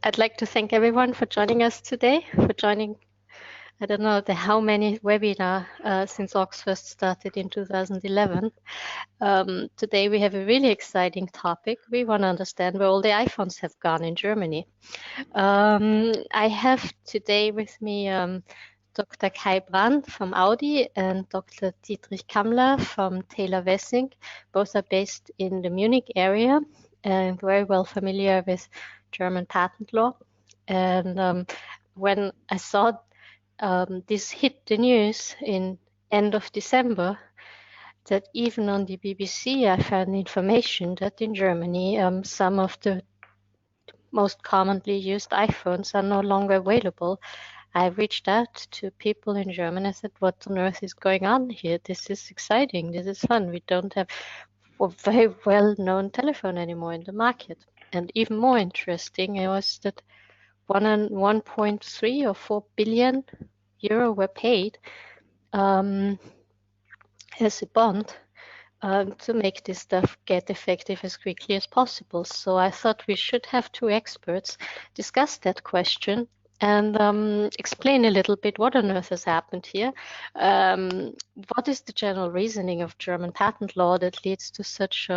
I'd like to thank everyone for joining us today, for joining, I don't know how many webinar since OxFirst started in 2011. Today we have a really exciting topic. We want to understand where all the iPhones have gone in Germany. I have today with me Dr. Kai Brandt from Audi and Dr. Dietrich Kamlah from Taylor Wessing. Both are based in the Munich area and very well familiar with German patent law. And when I saw this hit the news in end of December, that even on the BBC I found information that in Germany some of the most commonly used iPhones are no longer available. I reached out to people in Germany. I said, what on earth is going on here? This is exciting. This is fun. We don't have a very well-known telephone anymore in the market. And even more interesting was that 1.3 or 4 billion euro were paid as a bond to make this stuff get effective as quickly as possible. So I thought we should have two experts discuss that question and explain a little bit what on earth has happened here. What is the general reasoning of German patent law that leads to such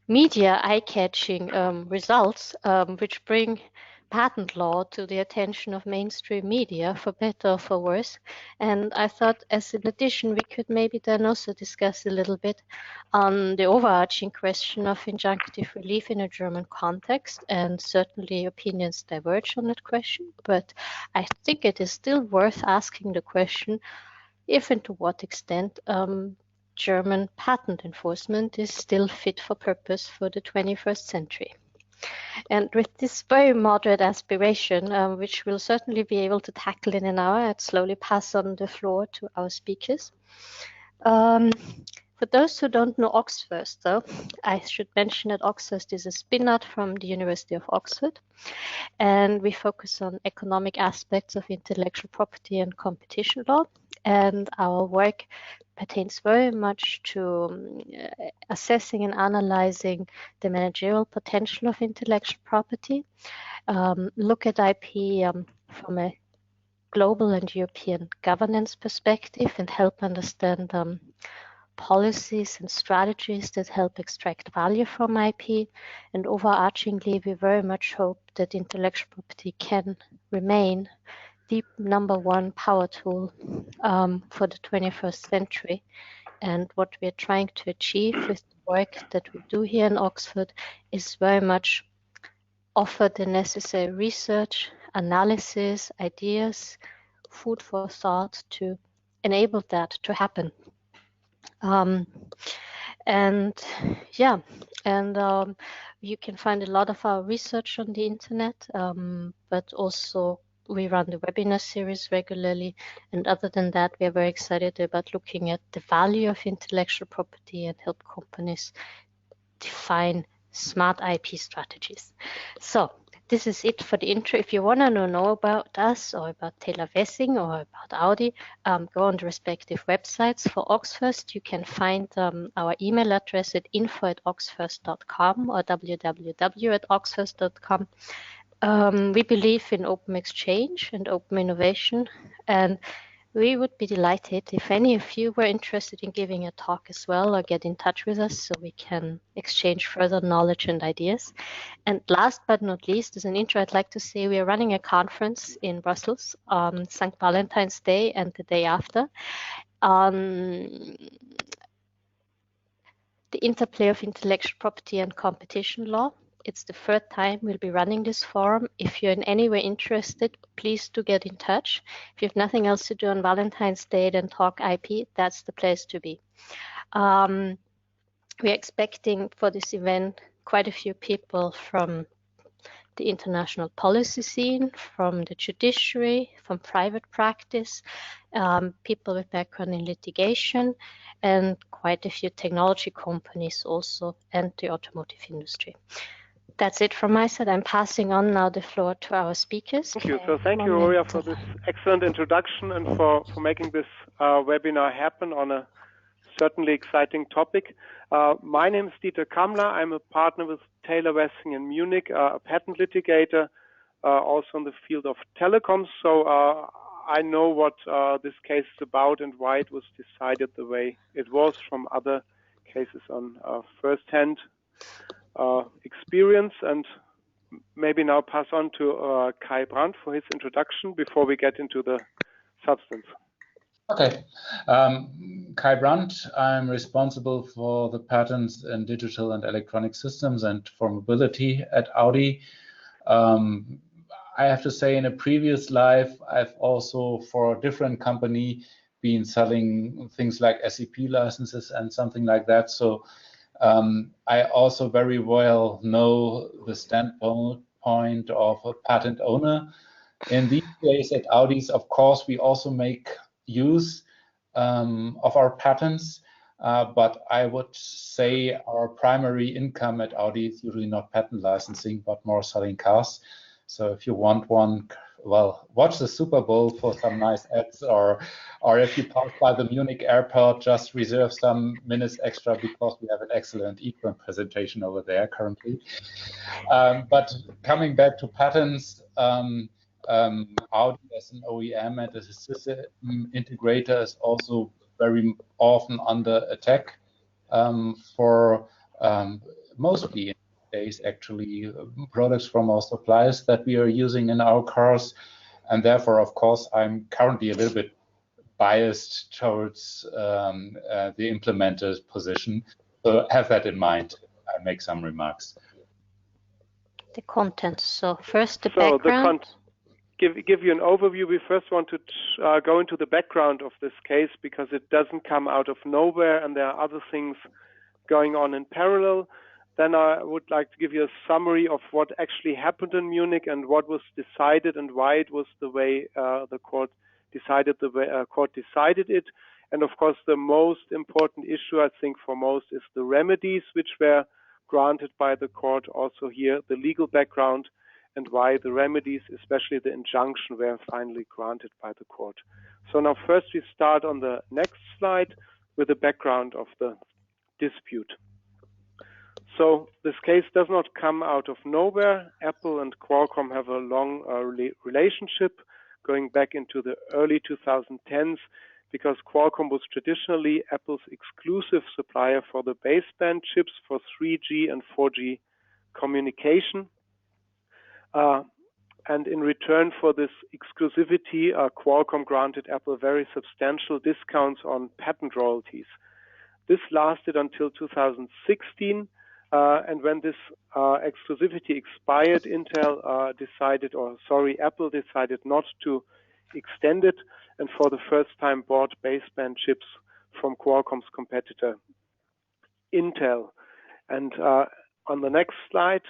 media eye-catching results, which bring patent law to the attention of mainstream media, for better or for worse? And I thought, as an addition, we could maybe then also discuss a little bit on the overarching question of injunctive relief in a German context, and certainly opinions diverge on that question. But I think it is still worth asking the question if and to what extent German patent enforcement is still fit for purpose for the 21st century. And with this very moderate aspiration, which we'll certainly be able to tackle in an hour, I'd slowly pass on the floor to our speakers. For those who don't know OxFirst, though, I should mention that OxFirst is a spin-out from the University of Oxford, and we focus on economic aspects of intellectual property and competition law, and our work pertains very much to assessing and analyzing the managerial potential of intellectual property, look at IP from a global and European governance perspective, and help understand policies and strategies that help extract value from IP. And overarchingly, we very much hope that intellectual property can remain the #1 power tool for the 21st century. And what we're trying to achieve with the work that we do here in Oxford is very much offer the necessary research, analysis, ideas, food for thought to enable that to happen. You can find a lot of our research on the internet, but also we run the webinar series regularly. And other than that, we are very excited about looking at the value of intellectual property and help companies define smart IP strategies. So this is it for the intro. If you want to know about us or about Taylor Wessing or about Audi, go on the respective websites. For OxFirst, you can find our email address at info@oxfirst.com or www.oxfirst.com. We believe in open exchange and open innovation, and we would be delighted if any of you were interested in giving a talk as well, or get in touch with us so we can exchange further knowledge and ideas. And last but not least, as an intro, I'd like to say we are running a conference in Brussels on St. Valentine's Day and the day after on the interplay of intellectual property and competition law. It's the third time we'll be running this forum. If you're in any way interested, please do get in touch. If you have nothing else to do on Valentine's Day than talk IP, that's the place to be. We're expecting for this event quite a few people from the international policy scene, from the judiciary, from private practice, people with background in litigation, and quite a few technology companies also, and the automotive industry. That's it from my side. I'm passing on now the floor to our speakers. Thank you. So thank you, Roya, for this excellent introduction and for making this webinar happen on a certainly exciting topic. My name is Dietrich Kamlah. I'm a partner with Taylor Wessing in Munich, a patent litigator, also in the field of telecoms. So I know what this case is about and why it was decided the way it was from other cases on first-hand experience. And maybe now pass on to Kai Brandt for his introduction before we get into the substance. Okay. Kai Brandt, I'm responsible for the patents in digital and electronic systems and for mobility at Audi. I have to say, in a previous life, I've also, for a different company, been selling things like SEP licenses and something like that. So I also very well know the standpoint of a patent owner. In these days at Audis, of course, we also make use of our patents, but I would say our primary income at Audi is usually not patent licensing, but more selling cars. So if you want one, well, watch the Super Bowl for some nice ads, or if you pass by the Munich airport, just reserve some minutes extra because we have an excellent e-print presentation over there currently. But coming back to patents, Audi as an OEM and as a system integrator is also very often under attack for mostly days actually products from our suppliers that we are using in our cars, and therefore of course I'm currently a little bit biased towards the implementer's position, so have that in mind. I make some remarks. The content. So first the background. Give you an overview. We first want to go into the background of this case because it doesn't come out of nowhere and there are other things going on in parallel. Then I would like to give you a summary of what actually happened in Munich and what was decided and why it was the way the court decided it. And of course, the most important issue, I think, for most is the remedies which were granted by the court. Also here, the legal background and why the remedies, especially the injunction, were finally granted by the court. So now first we start on the next slide with the background of the dispute. So this case does not come out of nowhere. Apple and Qualcomm have a long relationship going back into the early 2010s because Qualcomm was traditionally Apple's exclusive supplier for the baseband chips for 3G and 4G communication. And in return for this exclusivity, Qualcomm granted Apple very substantial discounts on patent royalties. This lasted until 2016. And when this exclusivity expired, Apple decided not to extend it, and for the first time bought baseband chips from Qualcomm's competitor, Intel. And on the next slide,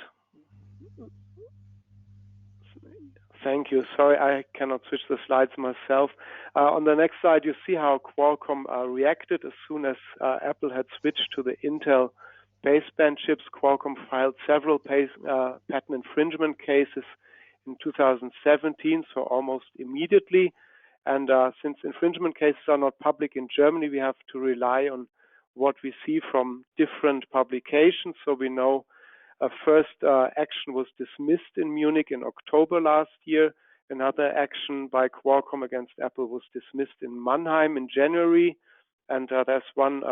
thank you. Sorry, I cannot switch the slides myself. On the next slide, you see how Qualcomm reacted as soon as Apple had switched to the Intel baseband chips. Qualcomm filed several patent infringement cases in 2017, so almost immediately. And since infringement cases are not public in Germany, we have to rely on what we see from different publications. So we know a first action was dismissed in Munich in October last year. Another action by Qualcomm against Apple was dismissed in Mannheim in January. And there's one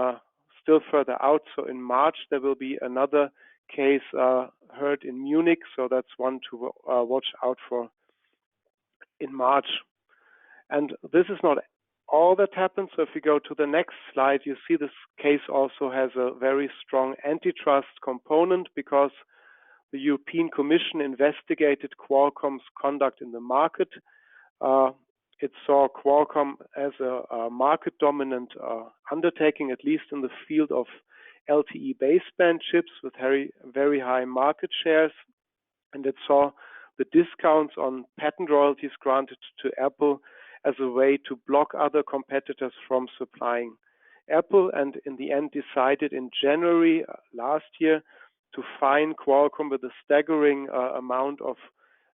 still further out. So in March, there will be another case heard in Munich. So that's one to watch out for in March. And this is not all that happened. So if you go to the next slide, you see this case also has a very strong antitrust component because the European Commission investigated Qualcomm's conduct in the market. It saw Qualcomm as a market-dominant undertaking, at least in the field of LTE baseband chips with very high market shares. And it saw the discounts on patent royalties granted to Apple as a way to block other competitors from supplying Apple, and in the end decided in January last year to fine Qualcomm with a staggering amount of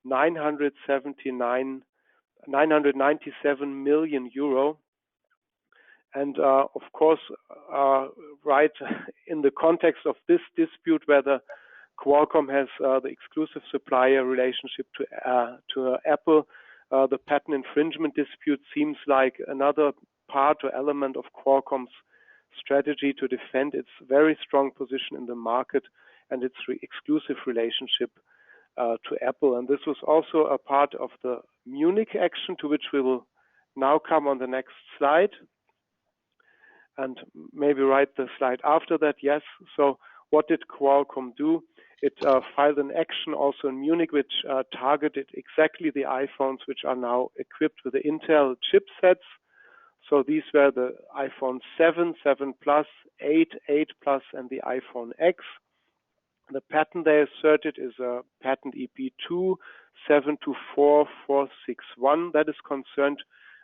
997 million euro. And of course, right in the context of this dispute, whether Qualcomm has the exclusive supplier relationship to Apple. The patent infringement dispute seems like another part or element of Qualcomm's strategy to defend its very strong position in the market and its exclusive relationship to Apple. And this was also a part of the Munich action, to which we will now come on the next slide. And maybe write the slide after that. Yes. So what did Qualcomm do? It filed an action also in Munich, which targeted exactly the iPhones which are now equipped with the Intel chipsets. So these were the iPhone 7, 7 Plus, 8, 8 Plus, and the iPhone X. The patent they asserted is a patent EP2 724461 that is concerned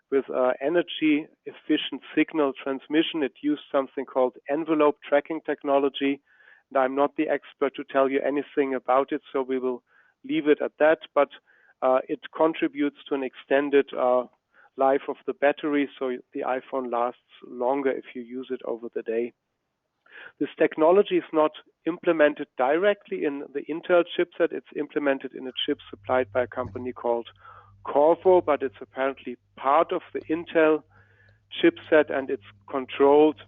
with energy efficient signal transmission. It used something called envelope tracking technology. And I'm not the expert to tell you anything about it, so we will leave it at that. But it contributes to an extended life of the battery, so the iPhone lasts longer if you use it over the day. This technology is not implemented directly in the Intel chipset. It's implemented in a chip supplied by a company called Qorvo, but it's apparently part of the Intel chipset and it's controlled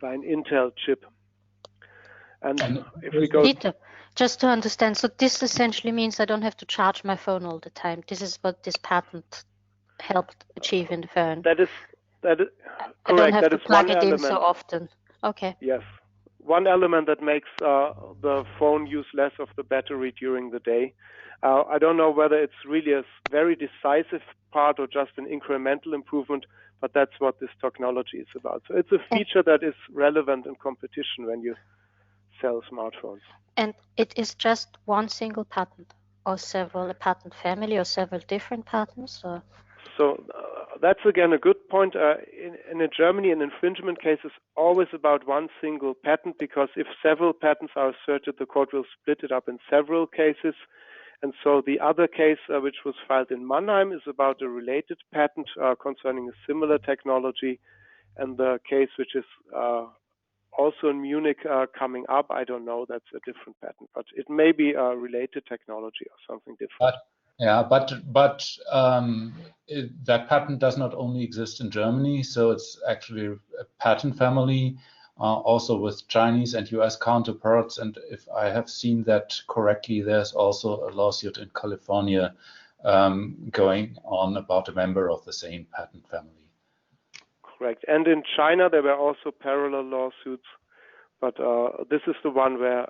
by an Intel chip. And if we go... Dieter, just to understand, so this essentially means I don't have to charge my phone all the time. This is what this patent helped achieve in the phone. That is correct. I don't have that to is plug one it element. in so often. Okay. Yes. One element that makes the phone use less of the battery during the day. I don't know whether it's really a very decisive part or just an incremental improvement, but that's what this technology is about. So it's a feature that is relevant in competition when you sell smartphones. And it is just one single patent or a patent family or several different patents? Or? So that's again a good point. In Germany, an infringement case is always about one single patent, because if several patents are asserted, the court will split it up in several cases. And so the other case, which was filed in Mannheim, is about a related patent concerning a similar technology. And the case which is also in Munich coming up, I don't know, that's a different patent, but it may be a related technology or something different. That patent does not only exist in Germany, so it's actually a patent family also with Chinese and US counterparts. And if I have seen that correctly, there's also a lawsuit in California going on about a member of the same patent family. Correct. And in China, there were also parallel lawsuits, but this is the one where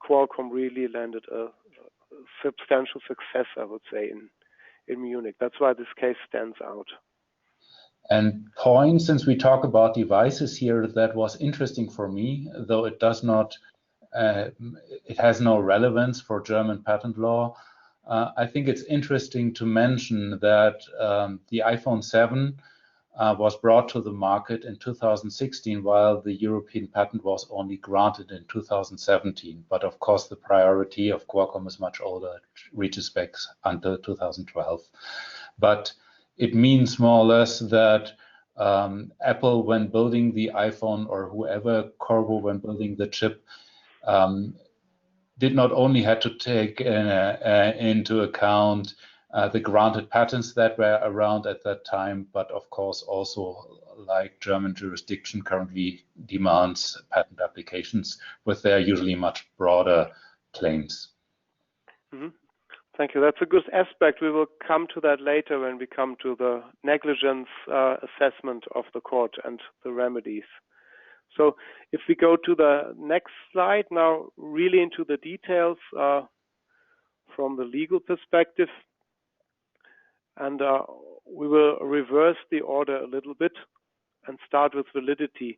Qualcomm really landed a substantial success, I would say, in Munich. That's why this case stands out. And point, since we talk about devices here, that was interesting for me, though it does not, it has no relevance for German patent law. I think it's interesting to mention that the iPhone 7 was brought to the market in 2016, while the European patent was only granted in 2017. But of course, the priority of Qualcomm is much older. It reaches specs until 2012. But it means more or less that Apple, when building the iPhone, or whoever, Qorvo, when building the chip, did not only have to take into account the granted patents that were around at that time, but of course also, like German jurisdiction currently demands, patent applications with their usually much broader claims. Mm-hmm. Thank you. That's a good aspect. We will come to that later when we come to the negligence assessment of the court and the remedies. So if we go to the next slide now, really into the details from the legal perspective. And we will reverse the order a little bit and start with validity.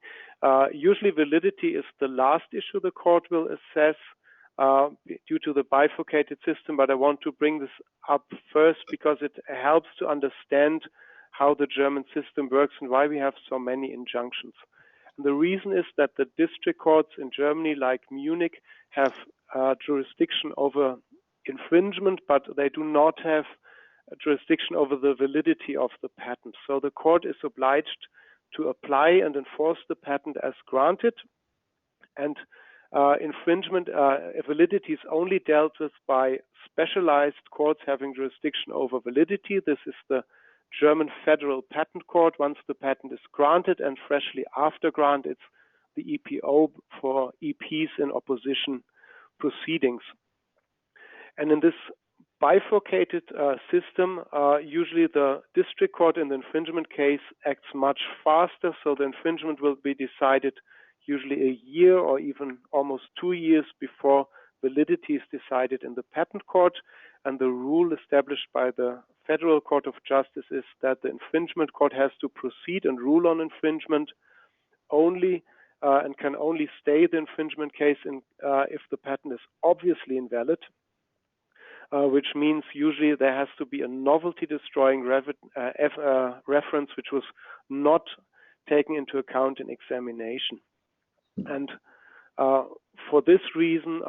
Usually validity is the last issue the court will assess due to the bifurcated system, but I want to bring this up first because it helps to understand how the German system works and why we have so many injunctions. And the reason is that the district courts in Germany, like Munich, have jurisdiction over infringement, but they do not have jurisdiction over the validity of the patent. So the court is obliged to apply and enforce the patent as granted. And infringement, validity is only dealt with by specialized courts having jurisdiction over validity. This is the German Federal Patent Court once the patent is granted, and freshly after grant, it's the EPO for EPs in opposition proceedings. And in this bifurcated system, usually the district court in the infringement case acts much faster, so the infringement will be decided usually a year or even almost 2 years before validity is decided in the patent court. And the rule established by the Federal Court of Justice is that the infringement court has to proceed and rule on infringement only and can only stay the infringement case if the patent is obviously invalid, which means usually there has to be a novelty-destroying reference which was not taken into account in examination. And for this reason,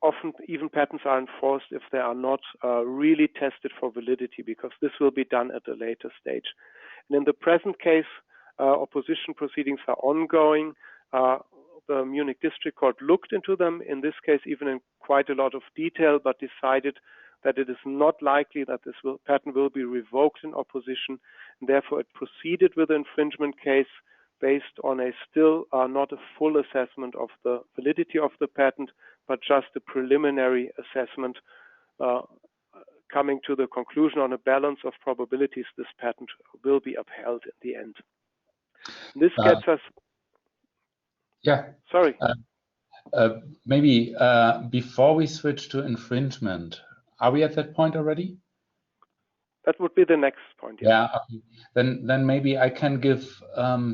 often even patents are enforced if they are not really tested for validity, because this will be done at a later stage. And in the present case, opposition proceedings are ongoing. The Munich District Court looked into them, in this case even in quite a lot of detail, but decided that it is not likely that this patent will be revoked in opposition, and therefore it proceeded with the infringement case based on a still not a full assessment of the validity of the patent, but just a preliminary assessment, coming to the conclusion on a balance of probabilities this patent will be upheld in the end. This gets us... Yeah. Sorry. Maybe before we switch to infringement, are we at that point already? That would be the next point. Yes. Yeah. Okay. Then maybe I can give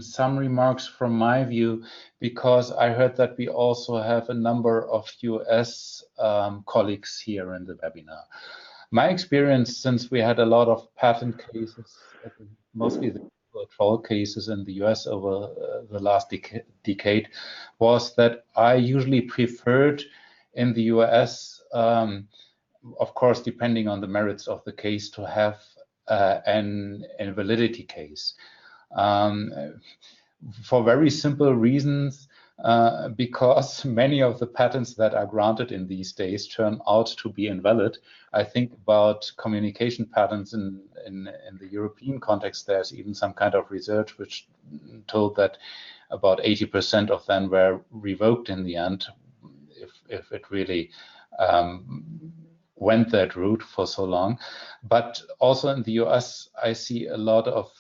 some remarks from my view, because I heard that we also have a number of US colleagues here in the webinar. My experience, since we had a lot of patent cases, mostly the control cases in the US over the last decade, was that I usually preferred in the US, of course, depending on the merits of the case, to have an invalidity case. For very simple reasons, because many of the patents that are granted in these days turn out to be invalid. I think about communication patents in the European context, there's even some kind of research which told that about 80% of them were revoked in the end, if it really went that route for so long. But also in the US, I see a lot of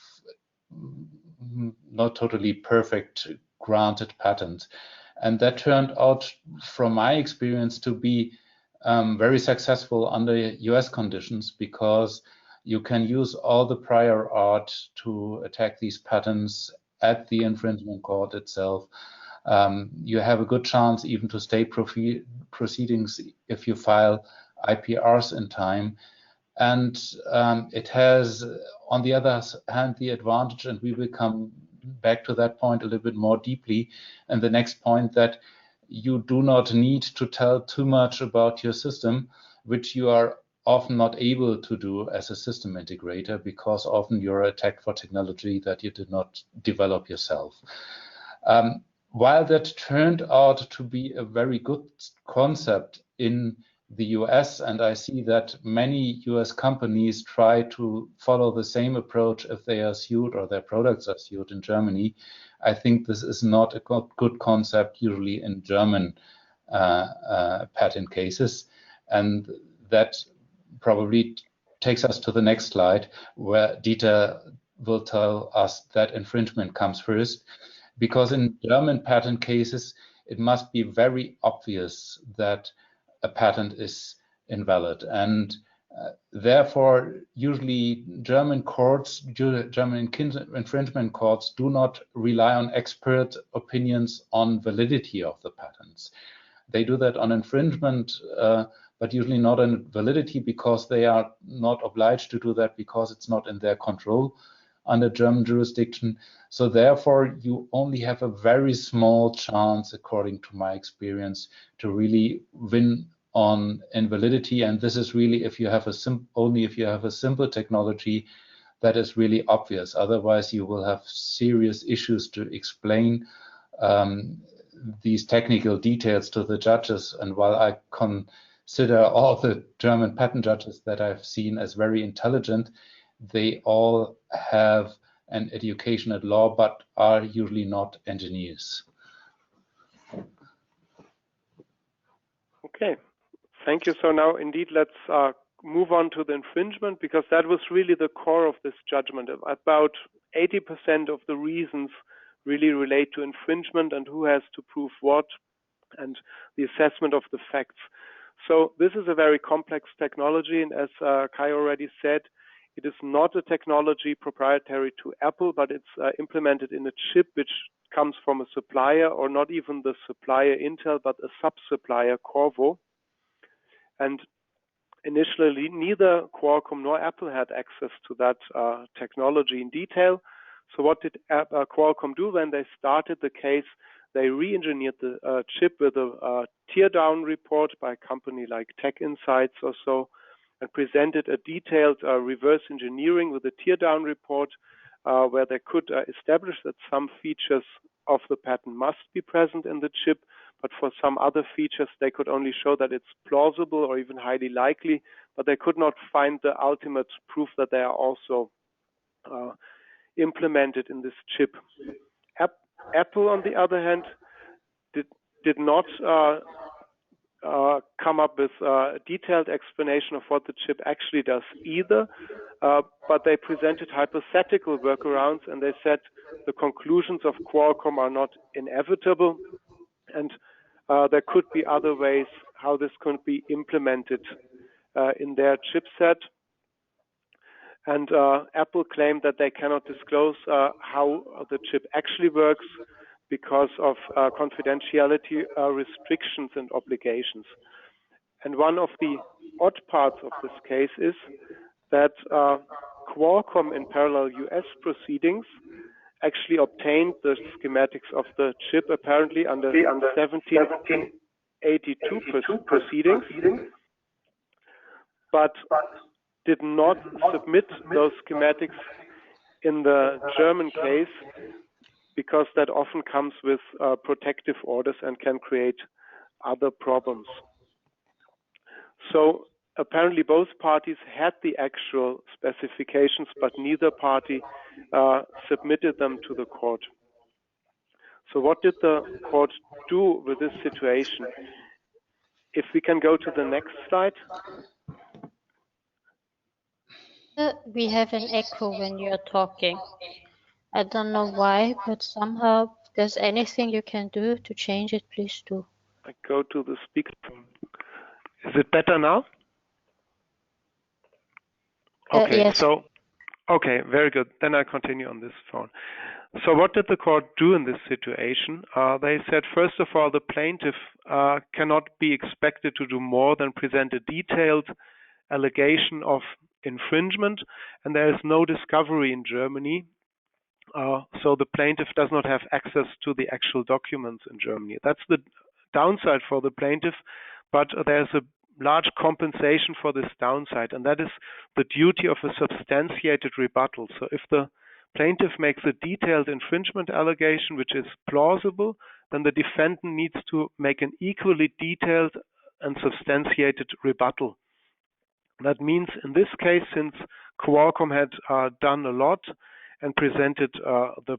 not totally perfect granted patents. And that turned out, from my experience, to be very successful under US conditions, because you can use all the prior art to attack these patents at the infringement court itself. You have a good chance even to stay proceedings if you file IPRs in time. And it has, on the other hand, the advantage, and we will come back to that point a little bit more deeply, and the next point, that you do not need to tell too much about your system, which you are often not able to do as a system integrator, because often you're attacked for technology that you did not develop yourself. While that turned out to be a very good concept in the US, and I see that many US companies try to follow the same approach if they are sued or their products are sued in Germany, I think this is not a good concept usually in German patent cases. And that probably takes us to the next slide, where Dieter will tell us that infringement comes first, because in German patent cases, it must be very obvious that a patent is invalid, and therefore usually German courts, German infringement courts, do not rely on expert opinions on validity of the patents. They do that on infringement, but usually not on validity, because they are not obliged to do that, because it's not in their control under German jurisdiction. So therefore you only have a very small chance, according to my experience, to really win on invalidity. And this is really if you have only if you have a simple technology that is really obvious. Otherwise you will have serious issues to explain these technical details to the judges. And while I consider all the German patent judges that I've seen as very intelligent, they all have an education at law, but are usually not engineers. Okay, thank you. So now indeed, let's move on to the infringement, because that was really the core of this judgment. About 80% of the reasons really relate to infringement and who has to prove what, and the assessment of the facts. So this is a very complex technology, and as Kai already said, it is not a technology proprietary to Apple, but it's implemented in a chip which comes from a supplier, or not even the supplier Intel, but a sub-supplier Qorvo. And initially, neither Qualcomm nor Apple had access to that technology in detail. So what did Qualcomm do when they started the case? They re-engineered the chip with a teardown report by a company like Tech Insights or so, and presented a detailed reverse engineering with a teardown report where they could establish that some features of the patent must be present in the chip, but for some other features they could only show that it's plausible or even highly likely, but they could not find the ultimate proof that they are also implemented in this chip. Apple, on the other hand, did not come up with a detailed explanation of what the chip actually does either, but they presented hypothetical workarounds, and they said the conclusions of Qualcomm are not inevitable, and there could be other ways how this could be implemented in their chipset. And Apple claimed that they cannot disclose how the chip actually works because of confidentiality restrictions and obligations. And one of the odd parts of this case is that Qualcomm, in parallel US proceedings, actually obtained the schematics of the chip apparently under 1782 proceedings, but did not submit those schematics in the German case, because that often comes with protective orders and can create other problems. So apparently both parties had the actual specifications, but neither party submitted them to the court. So what did the court do with this situation? If we can go to the next slide. We have an echo when you're talking. I don't know why, but somehow if there's anything you can do to change it, please do. I go to the speakerphone. Is it better now? Okay, yes. Okay, very good. Then I continue on this phone. So what did the court do in this situation? They said, first of all, the plaintiff cannot be expected to do more than present a detailed allegation of infringement, and there is no discovery in Germany. So the plaintiff does not have access to the actual documents in Germany. That's the downside for the plaintiff, but there's a large compensation for this downside, and that is the duty of a substantiated rebuttal. So if the plaintiff makes a detailed infringement allegation which is plausible, then the defendant needs to make an equally detailed and substantiated rebuttal. That means in this case, since Qualcomm had done a lot and presented the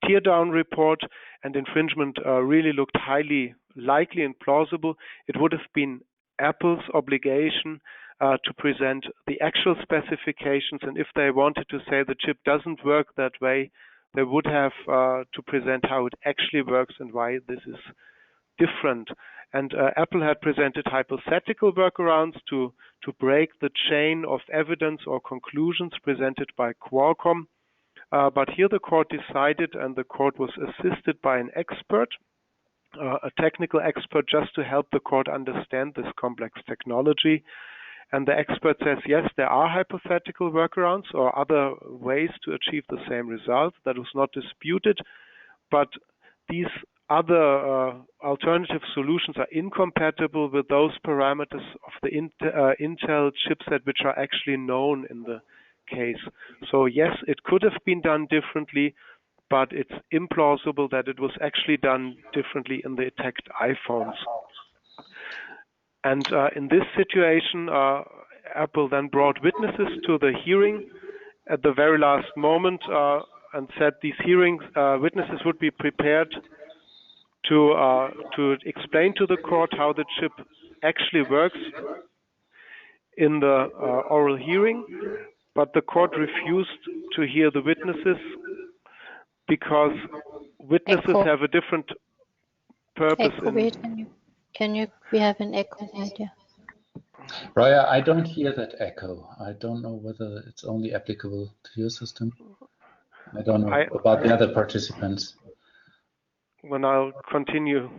teardown report, and infringement really looked highly likely and plausible, it would have been Apple's obligation to present the actual specifications, and if they wanted to say the chip doesn't work that way, they would have to present how it actually works and why this is different. And Apple had presented hypothetical workarounds to break the chain of evidence or conclusions presented by Qualcomm. But here the court decided, and the court was assisted by an expert, a technical expert, just to help the court understand this complex technology. And the expert says, yes, there are hypothetical workarounds or other ways to achieve the same result. That was not disputed, but these other alternative solutions are incompatible with those parameters of the Intel chipset which are actually known in the case. So yes, it could have been done differently, but it's implausible that it was actually done differently in the attacked iPhones. And in this situation, Apple then brought witnesses to the hearing at the very last moment and said these witnesses would be prepared to explain to the court how the chip actually works in the oral hearing, but the court refused to hear the witnesses because witnesses have a different purpose. We have an echo right here. Roya, I don't hear that echo. I don't know whether it's only applicable to your system. I don't know about the other participants. When I'll continue.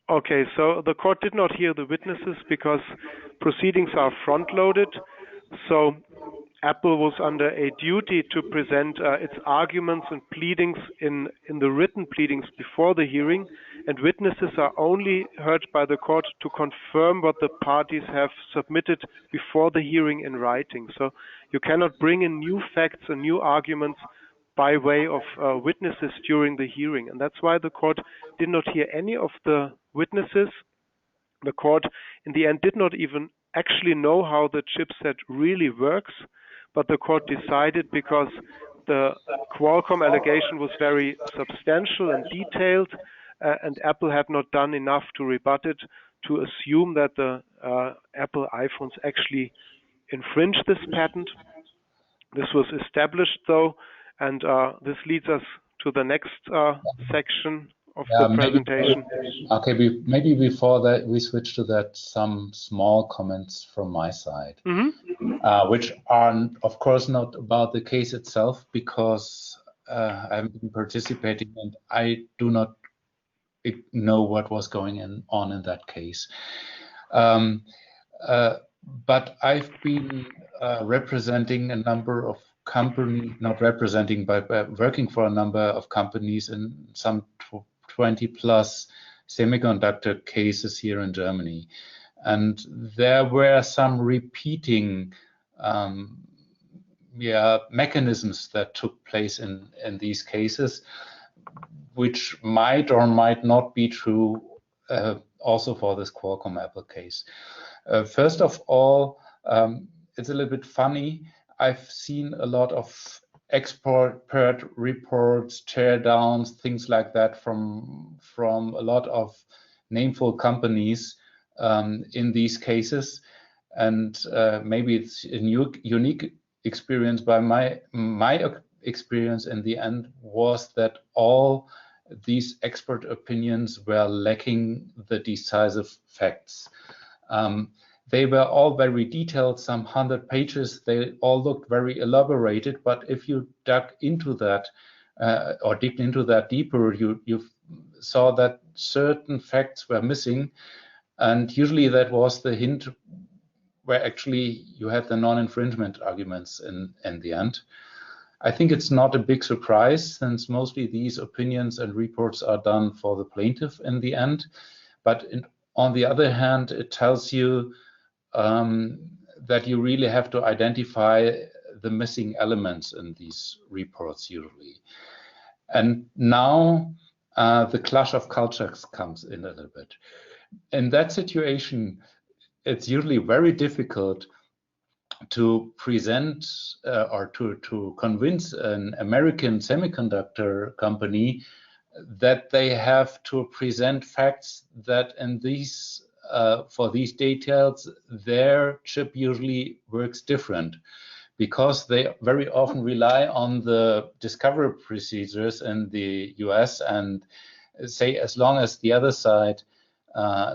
Okay, so the court did not hear the witnesses because proceedings are front-loaded. So Apple was under a duty to present its arguments and pleadings in the written pleadings before the hearing, and witnesses are only heard by the court to confirm what the parties have submitted before the hearing in writing. So you cannot bring in new facts and new arguments by way of witnesses during the hearing, and that's why the court did not hear any of the witnesses. The court, in the end, did not even actually know how the chipset really works, but the court decided because the Qualcomm allegation was very substantial and detailed, and Apple had not done enough to rebut it, to assume that the Apple iPhones actually infringed this patent. This was established, though, and this leads us to the next section of the presentation. Maybe before that we switch to that, some small comments from my side, which are of course not about the case itself, because I haven't been participating and I do not know what was going on in that case. But I've been representing a number of companies, not representing, but working for a number of companies in some 20 plus semiconductor cases here in Germany. And there were some repeating mechanisms that took place in these cases, which might or might not be true also for this Qualcomm Apple case. First of all, it's a little bit funny. I've seen a lot of expert reports, teardowns, things like that from a lot of nameful companies in these cases, and maybe it's a unique experience. By my experience in the end was that all these expert opinions were lacking the decisive facts. They were all very detailed, some 100 pages. They all looked very elaborated, but if you dug into that or digged into that deeper, you saw that certain facts were missing, and usually that was the hint where actually you had the non-infringement arguments in the end. I think it's not a big surprise, since mostly these opinions and reports are done for the plaintiff in the end. But on the other hand, it tells you that you really have to identify the missing elements in these reports usually. And now the clash of cultures comes in a little bit. In that situation, it's usually very difficult to present or to convince an American semiconductor company that they have to present facts that in these for these details their chip usually works different, because they very often rely on the discovery procedures in the US and say, as long as the other side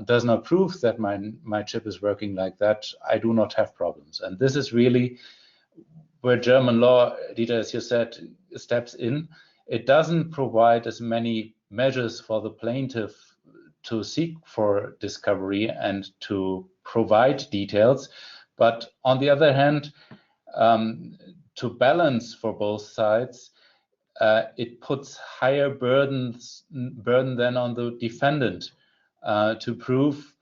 does not prove that my chip is working like that, I do not have problems. And this is really where German law, Dieter, as you said, steps in. It doesn't provide as many measures for the plaintiff to seek for discovery and to provide details. But on the other hand, to balance for both sides, it puts higher burden than on the defendant to prove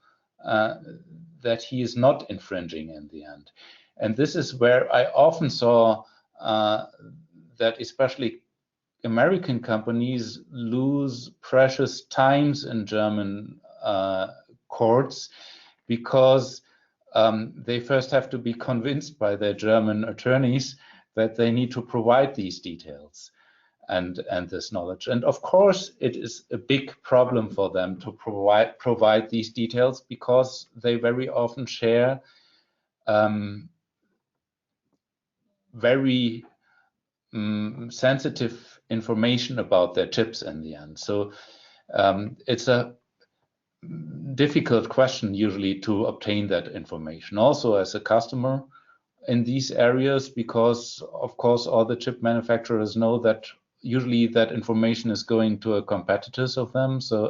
that he is not infringing in the end. And this is where I often saw that especially American companies lose precious times in German courts because they first have to be convinced by their German attorneys that they need to provide these details and this knowledge. And of course, it is a big problem for them to provide these details because they very often share very sensitive information about their chips in the end. So it's a difficult question usually to obtain that information also as a customer in these areas, because of course all the chip manufacturers know that usually that information is going to a competitor of them. So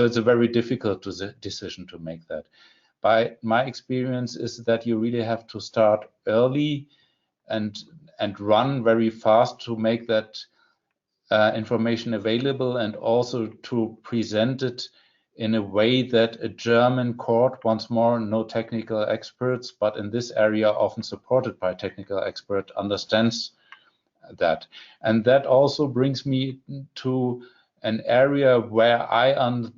it's a very difficult decision to make that. By my experience is that you really have to start early and run very fast to make that information available, and also to present it in a way that a German court, once more, no technical experts, but in this area often supported by technical expert, understands that. And that also brings me to an area where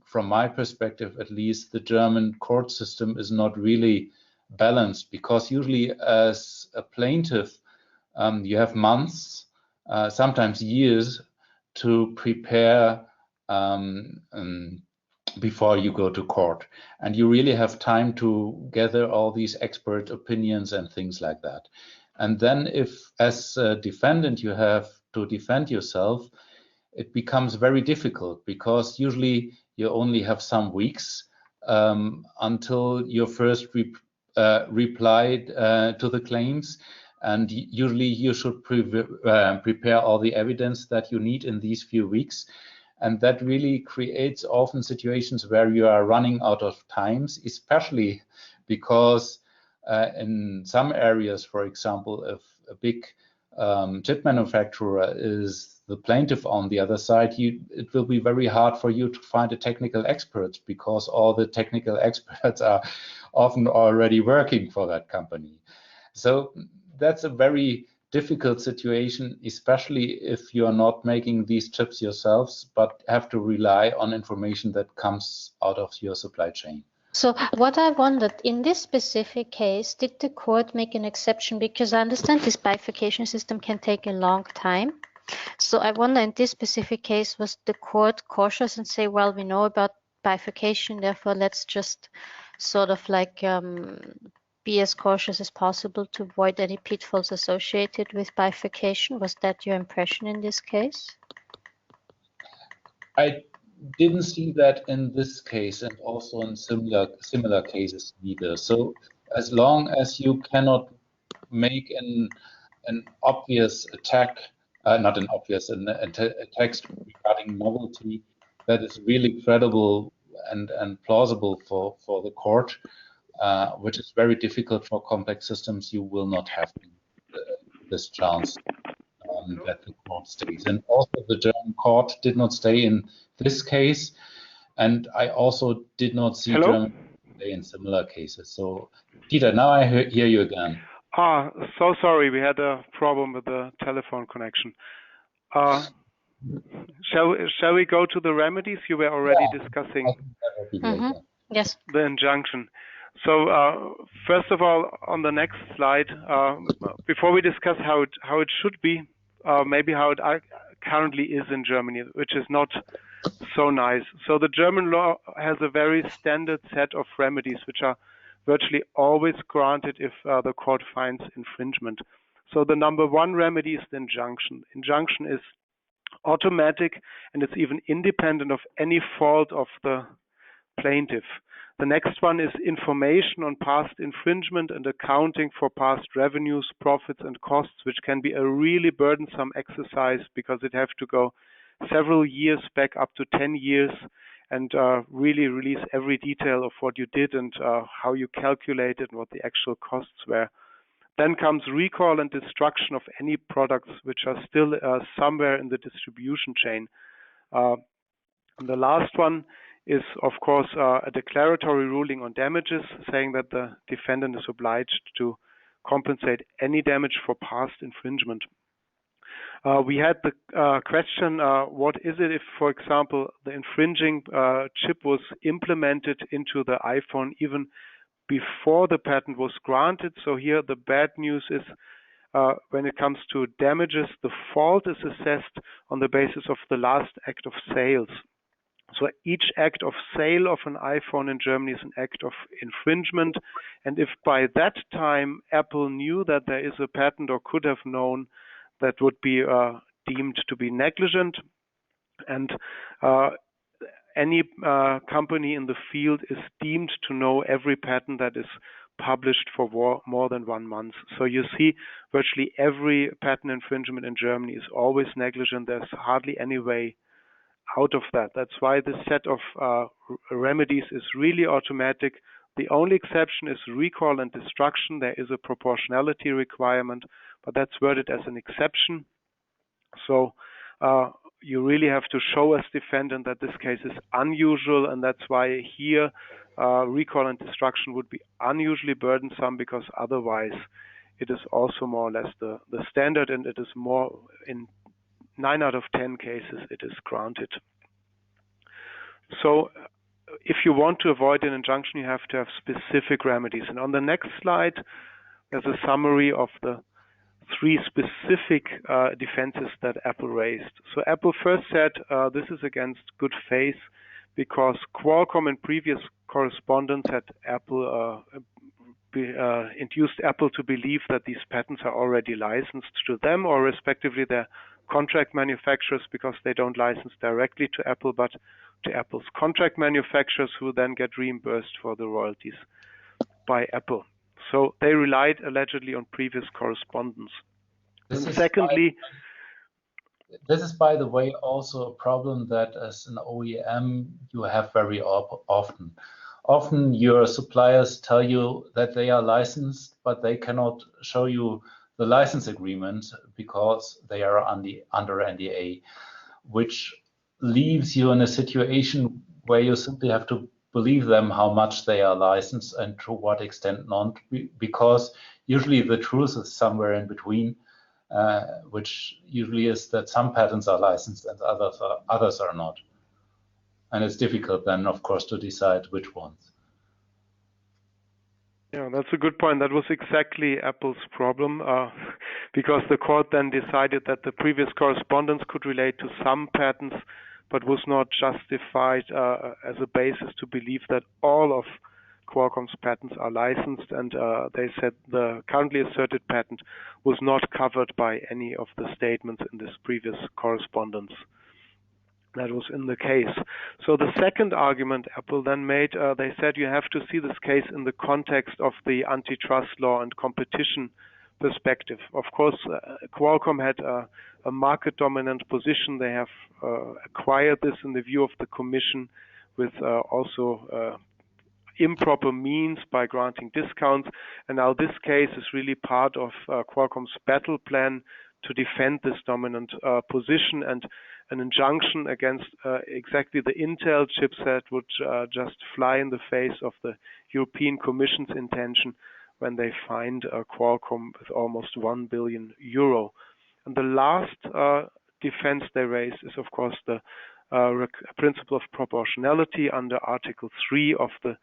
from my perspective at least, the German court system is not really balanced, because usually as a plaintiff, you have months, sometimes years, to prepare before you go to court. And you really have time to gather all these expert opinions and things like that. And then if, as a defendant, you have to defend yourself, it becomes very difficult, because usually you only have some weeks until your first reply to the claims. And usually you should prepare all the evidence that you need in these few weeks. And that really creates often situations where you are running out of times, especially because in some areas, for example, if a big chip manufacturer is the plaintiff on the other side, it will be very hard for you to find a technical expert, because all the technical experts are often already working for that company. So that's a very difficult situation, especially if you are not making these chips yourselves, but have to rely on information that comes out of your supply chain. So what I wondered, in this specific case, did the court make an exception? Because I understand this bifurcation system can take a long time. So I wonder, in this specific case, was the court cautious and say, well, we know about bifurcation, therefore let's just sort of like be as cautious as possible to avoid any pitfalls associated with bifurcation? Was that your impression in this case? I didn't see that in this case, and also in similar cases either. So as long as you cannot make an obvious attack, not an obvious, a text regarding novelty that is really credible and plausible for the court, which is very difficult for complex systems, you will not have this chance that the court stays. And also the German court did not stay in this case, and I also did not see German stay in similar cases. So, Dieter, now I hear you again. So sorry, we had a problem with the telephone connection. Shall we go to the remedies? You were already discussing Yes. the injunction. So first of all, on the next slide, before we discuss how it should be, maybe how it currently is in Germany, which is not so nice. So the German law has a very standard set of remedies, which are virtually always granted if the court finds infringement. So the number one remedy is the injunction. Injunction is automatic, and it's even independent of any fault of the plaintiff. The next one is information on past infringement and accounting for past revenues, profits, and costs, which can be a really burdensome exercise because it have to go several years back, up to 10 years, and really release every detail of what you did and how you calculated and what the actual costs were. Then comes recall and destruction of any products which are still somewhere in the distribution chain. And the last one is, of course, a declaratory ruling on damages, saying that the defendant is obliged to compensate any damage for past infringement. We had the question, what is it if, for example, the infringing chip was implemented into the iPhone even before the patent was granted? So here the bad news is when it comes to damages, the fault is assessed on the basis of the last act of sales. So each act of sale of an iPhone in Germany is an act of infringement. And if by that time Apple knew that there is a patent or could have known, that would be deemed to be negligent. And any company in the field is deemed to know every patent that is published for more than 1 month. So you see virtually every patent infringement in Germany is always negligent. There's hardly any way out of that. That's why this set of remedies is really automatic. The only exception is recall and destruction. There is a proportionality requirement, but that's worded as an exception. So you really have to show as defendant that this case is unusual, and that's why here recall and destruction would be unusually burdensome, because otherwise it is also more or less the standard, and it is more in 9 out of 10 cases it is granted. So if you want to avoid an injunction, you have to have specific remedies. And on the next slide, there's a summary of the 3 specific defenses that Apple raised. So Apple first said this is against good faith, because Qualcomm in previous correspondence had Apple induced Apple to believe that these patents are already licensed to them, or respectively their contract manufacturers, because they don't license directly to Apple, but to Apple's contract manufacturers, who then get reimbursed for the royalties by Apple. So they relied allegedly on previous correspondence. And secondly, this is, by the way, also a problem that as an OEM you have very often. Often your suppliers tell you that they are licensed, but they cannot show you the license agreement because they are under NDA, which leaves you in a situation where you simply have to believe them how much they are licensed and to what extent not, because usually the truth is somewhere in between, which usually is that some patents are licensed and others are not. And it's difficult then, of course, to decide which ones. Yeah, that's a good point. That was exactly Apple's problem, because the court then decided that the previous correspondence could relate to some patents, but was not justified as a basis to believe that all of Qualcomm's patents are licensed, and they said the currently asserted patent was not covered by any of the statements in this previous correspondence. That was in the case. So the second argument Apple then made, they said you have to see this case in the context of the antitrust law and competition perspective. Of course, Qualcomm had a market dominant position. They have acquired this in the view of the Commission with also improper means by granting discounts. And now this case is really part of Qualcomm's battle plan to defend this dominant position, and an injunction against exactly the Intel chipset would just fly in the face of the European Commission's intention when they find Qualcomm with almost 1 billion euro. And the last defense they raised is, of course, the principle of proportionality under Article 3 of the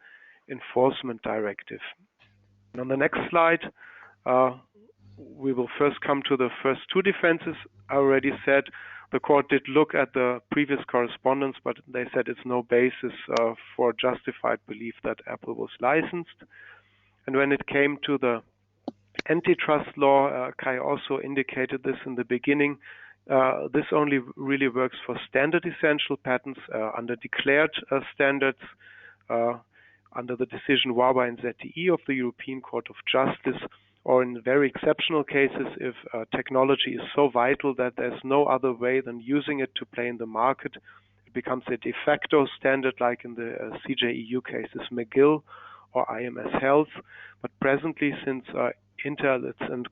Enforcement Directive. And on the next slide, we will first come to the first 2 defenses. I already said the court did look at the previous correspondence, but they said it's no basis for justified belief that Apple was licensed. And when it came to the antitrust law, Kai also indicated this in the beginning, this only really works for standard essential patents under declared standards, under the decision Huawei and ZTE of the European Court of Justice, or in very exceptional cases, if technology is so vital that there's no other way than using it to play in the market, it becomes a de facto standard, like in the CJEU cases McGill or IMS Health. But presently, since Intel and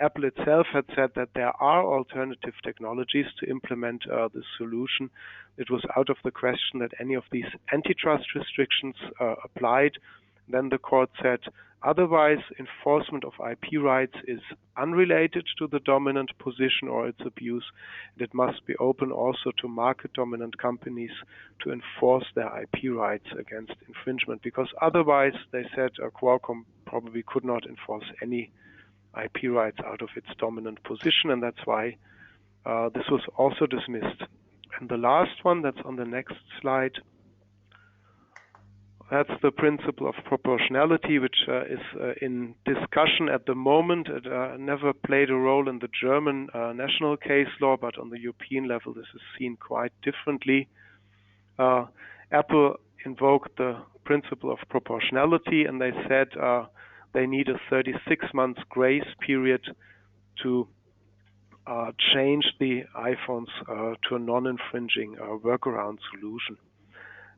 Apple itself had said that there are alternative technologies to implement this solution, it was out of the question that any of these antitrust restrictions applied. Then the court said Otherwise, enforcement of IP rights is unrelated to the dominant position or its abuse, and it must be open also to market-dominant companies to enforce their IP rights against infringement, because otherwise, they said, Qualcomm probably could not enforce any IP rights out of its dominant position, and that's why this was also dismissed. And the last one, that's on the next slide, that's the principle of proportionality, which is in discussion at the moment. It never played a role in the German national case law, but on the European level, this is seen quite differently. Apple invoked the principle of proportionality, and they said they need a 36-month grace period to change the iPhones to a non-infringing workaround solution.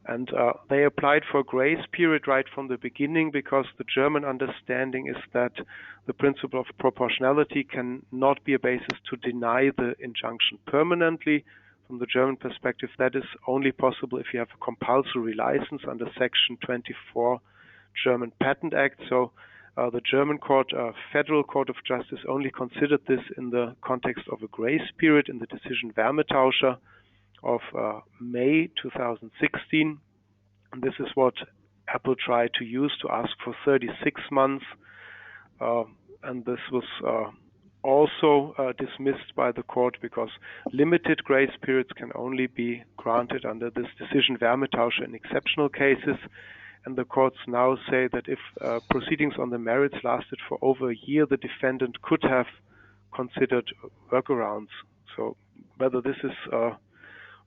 And they applied for a grace period right from the beginning, because the German understanding is that the principle of proportionality can not be a basis to deny the injunction permanently. From the German perspective, that is only possible if you have a compulsory license under Section 24 German Patent Act. So the German court, Federal Court of Justice, only considered this in the context of a grace period in the decision Wärmetauscher of May 2016. And this is what Apple tried to use to ask for 36 months. And this was also dismissed by the court, because limited grace periods can only be granted under this decision Wärmetauscher in exceptional cases. And the courts now say that if proceedings on the merits lasted for over a year, the defendant could have considered workarounds. So whether this is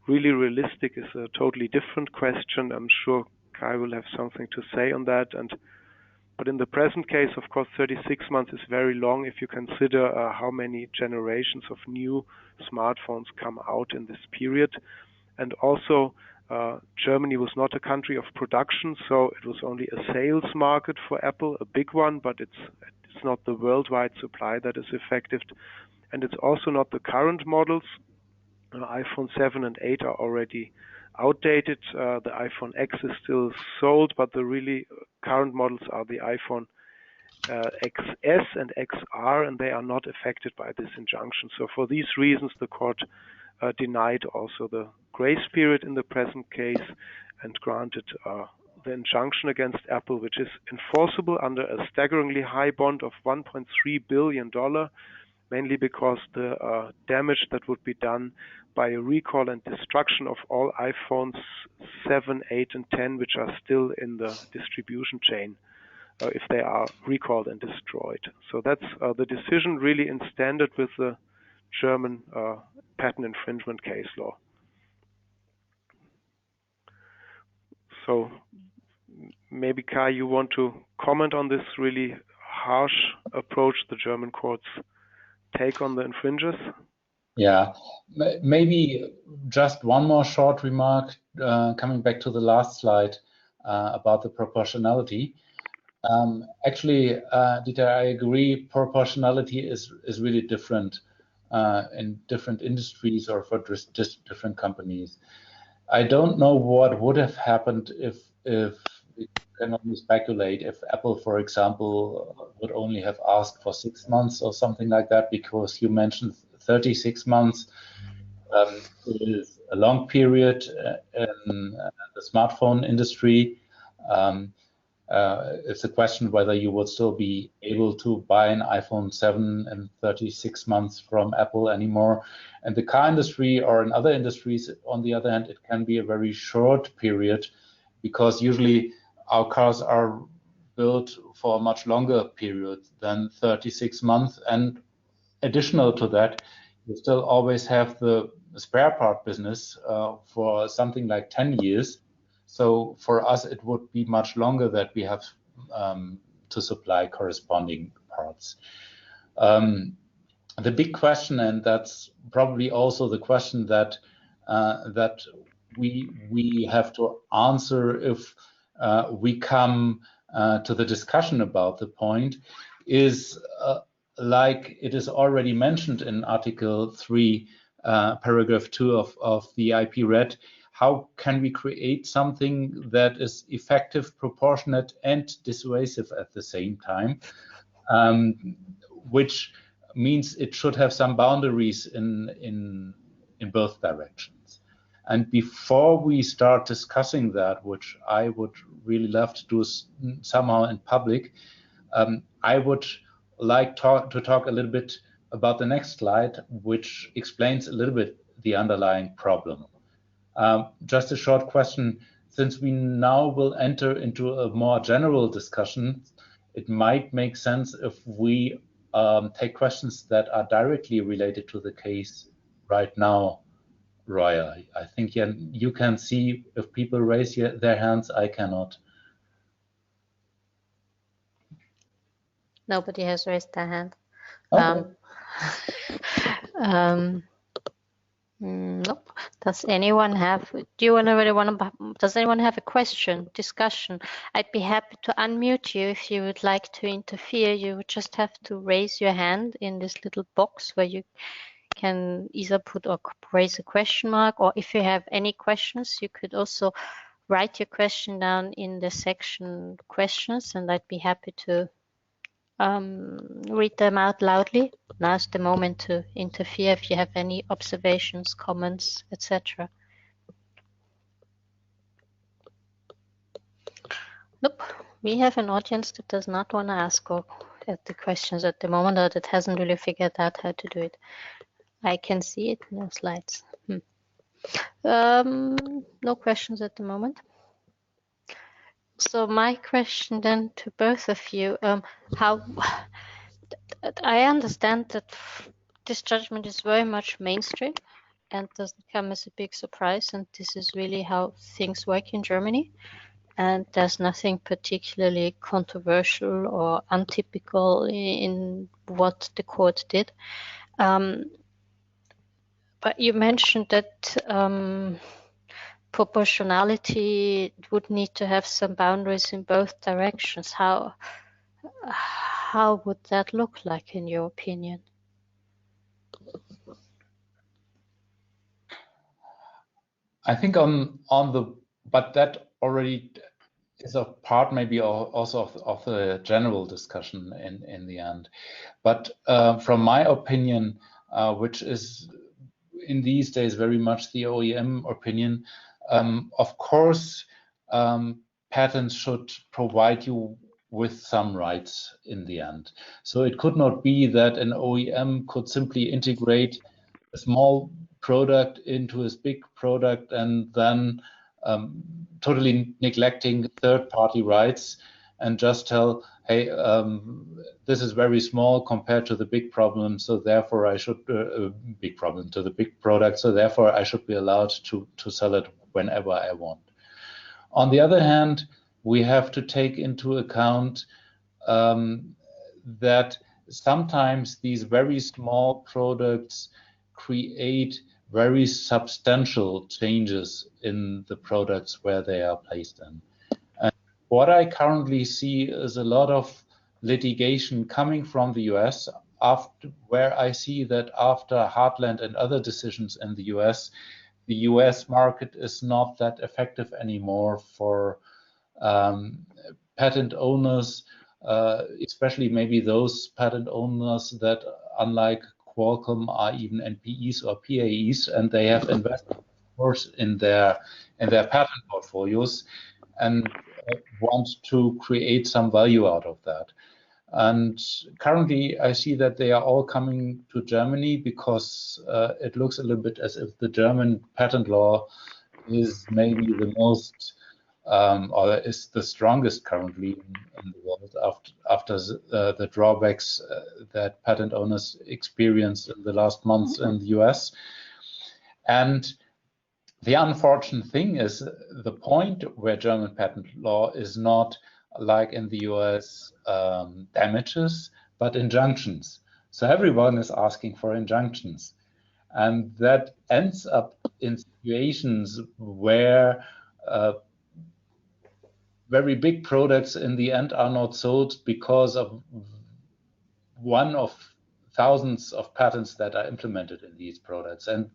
really realistic is a totally different question. I'm sure Kai will have something to say on that. But in the present case, of course, 36 months is very long if you consider how many generations of new smartphones come out in this period. And also, Germany was not a country of production, so it was only a sales market for Apple, a big one, but it's not the worldwide supply that is affected. And it's also not the current models. iPhone 7 and 8 are already outdated. The iPhone X is still sold, but the really current models are the iPhone XS and XR, and they are not affected by this injunction. So for these reasons, the court denied also the grace period in the present case and granted the injunction against Apple, which is enforceable under a staggeringly high bond of $1.3 billion, mainly because the damage that would be done by a recall and destruction of all iPhones 7, 8, and 10, which are still in the distribution chain, if they are recalled and destroyed. So that's the decision, really in standard with the German patent infringement case law. So maybe, Kai, you want to comment on this really harsh approach the German courts take on the infringers? Yeah, maybe just one more short remark, coming back to the last slide about the proportionality. Actually, Dieter, I agree, proportionality is really different in different industries or for just different companies. I don't know what would have happened if we can only speculate, if Apple, for example, would only have asked for 6 months or something like that, because you mentioned 36 months is a long period in the smartphone industry. It's a question whether you would still be able to buy an iPhone 7 in 36 months from Apple anymore. And the car industry or in other industries, on the other hand, it can be a very short period, because usually our cars are built for a much longer period than 36 months. And additional to that, you still always have the spare part business for something like 10 years. So for us, it would be much longer that we have to supply corresponding parts. The big question, and that's probably also the question that we have to answer if we come to the discussion about the point, is like it is already mentioned in Article 3, Paragraph 2 of the IP Red, how can we create something that is effective, proportionate, and dissuasive at the same time, which means it should have some boundaries in both directions. And before we start discussing that, which I would really love to do somehow in public, I would like to talk a little bit about the next slide, which explains a little bit the underlying problem. Just a short question, since we now will enter into a more general discussion, it might make sense if we take questions that are directly related to the case right now. Roya, I think you can see if people raise their hands, I cannot. Nobody has raised their hand. Okay. Nope. Does anyone have? Does anyone have a question, discussion? I'd be happy to unmute you if you would like to interfere. You would just have to raise your hand in this little box where you can either put or raise a question mark, or if you have any questions, you could also write your question down in the section questions, and I'd be happy to read them out loudly. Now's the moment to interfere if you have any observations, comments, etc. Nope, we have an audience that does not want to ask or at the questions at the moment, or that hasn't really figured out how to do it. I can see it in the slides. No questions at the moment. So my question then to both of you, how I understand that this judgment is very much mainstream and doesn't come as a big surprise, and this is really how things work in Germany, and there's nothing particularly controversial or untypical in what the court did. But you mentioned that proportionality would need to have some boundaries in both directions. How would that look like in your opinion? I think but that already is a part maybe also of the general discussion in the end. But from my opinion, which is in these days very much the OEM opinion, of course, patents should provide you with some rights in the end. So it could not be that an OEM could simply integrate a small product into his big product and then totally neglecting third-party rights and just tell, hey, this is very small compared to the big problem, so therefore I should big problem to the big product, so therefore I should be allowed to sell it whenever I want. On the other hand, we have to take into account that sometimes these very small products create very substantial changes in the products where they are placed in. And what I currently see is a lot of litigation coming from the US, where I see that after Heartland and other decisions in the US market is not that effective anymore for patent owners, especially maybe those patent owners that, unlike Qualcomm, are even NPEs or PAEs, and they have invested, of course, in their patent portfolios and want to create some value out of that. And currently, I see that they are all coming to Germany because it looks a little bit as if the German patent law is maybe the most or is the strongest currently in the world after the drawbacks that patent owners experienced in the last months in the US. And the unfortunate thing is the point where German patent law is not like in the US damages, but injunctions. So everyone is asking for injunctions. And that ends up in situations where very big products in the end are not sold because of one of thousands of patents that are implemented in these products. And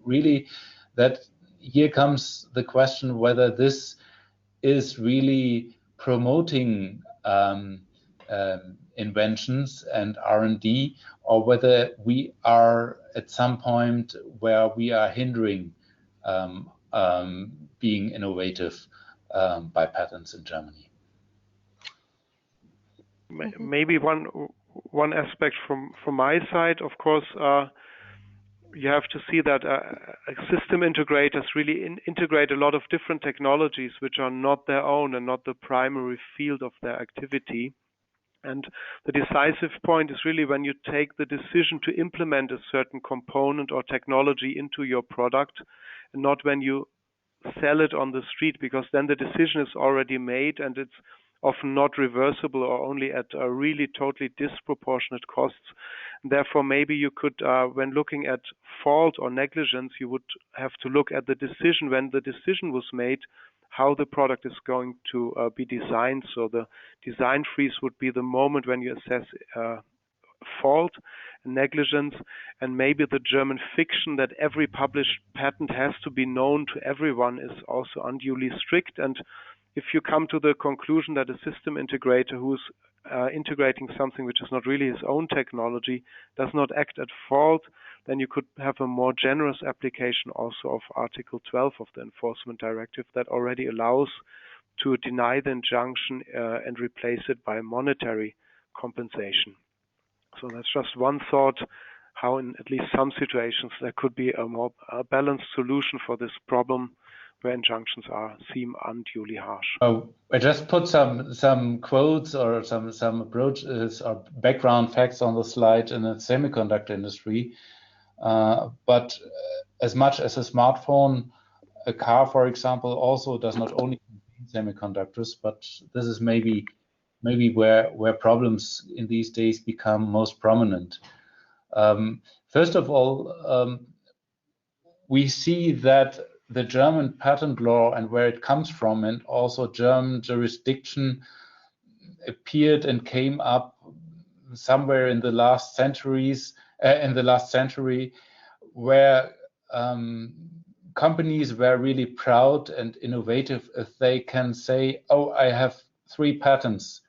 really that here comes the question whether this is really promoting inventions and R&D, or whether we are at some point where we are hindering being innovative by patents in Germany. Maybe one aspect from my side, of course, you have to see that system integrators really integrate a lot of different technologies which are not their own and not the primary field of their activity. And the decisive point is really when you take the decision to implement a certain component or technology into your product, and not when you sell it on the street, because then the decision is already made and it's often not reversible or only at really totally disproportionate costs. Therefore, maybe you could, when looking at fault or negligence, you would have to look at the decision when the decision was made, how the product is going to be designed. So the design freeze would be the moment when you assess fault and negligence, and maybe the German fiction that every published patent has to be known to everyone is also unduly strict. And if you come to the conclusion that a system integrator who's integrating something which is not really his own technology does not act at fault, then you could have a more generous application also of Article 12 of the Enforcement Directive that already allows to deny the injunction and replace it by monetary compensation. So that's just one thought, how in at least some situations there could be a more balanced solution for this problem where injunctions seem unduly harsh. I just put some quotes or some approaches or background facts on the slide in the semiconductor industry. But as much as a smartphone, a car, for example, also does not only contain semiconductors, but this is maybe where problems in these days become most prominent. First of all, we see that the German patent law and where it comes from, and also German jurisdiction, appeared and came up somewhere in the last century, where companies were really proud and innovative if they can say, "Oh, I have 3 patents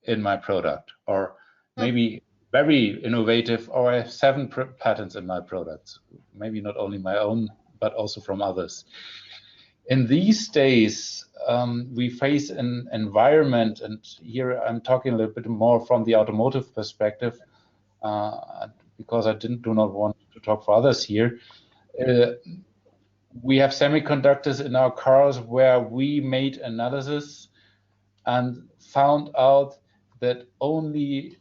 in my product," or maybe very innovative, "or I have 7 patents in my products," maybe not only my own, but also from others. In these days, we face an environment, and here I'm talking a little bit more from the automotive perspective, because I do not want to talk for others here. We have semiconductors in our cars where we made analysis and found out that only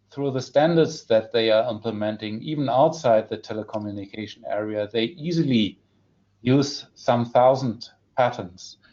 through the standards that they are implementing, even outside the telecommunication area, they easily use some 1,000 patents.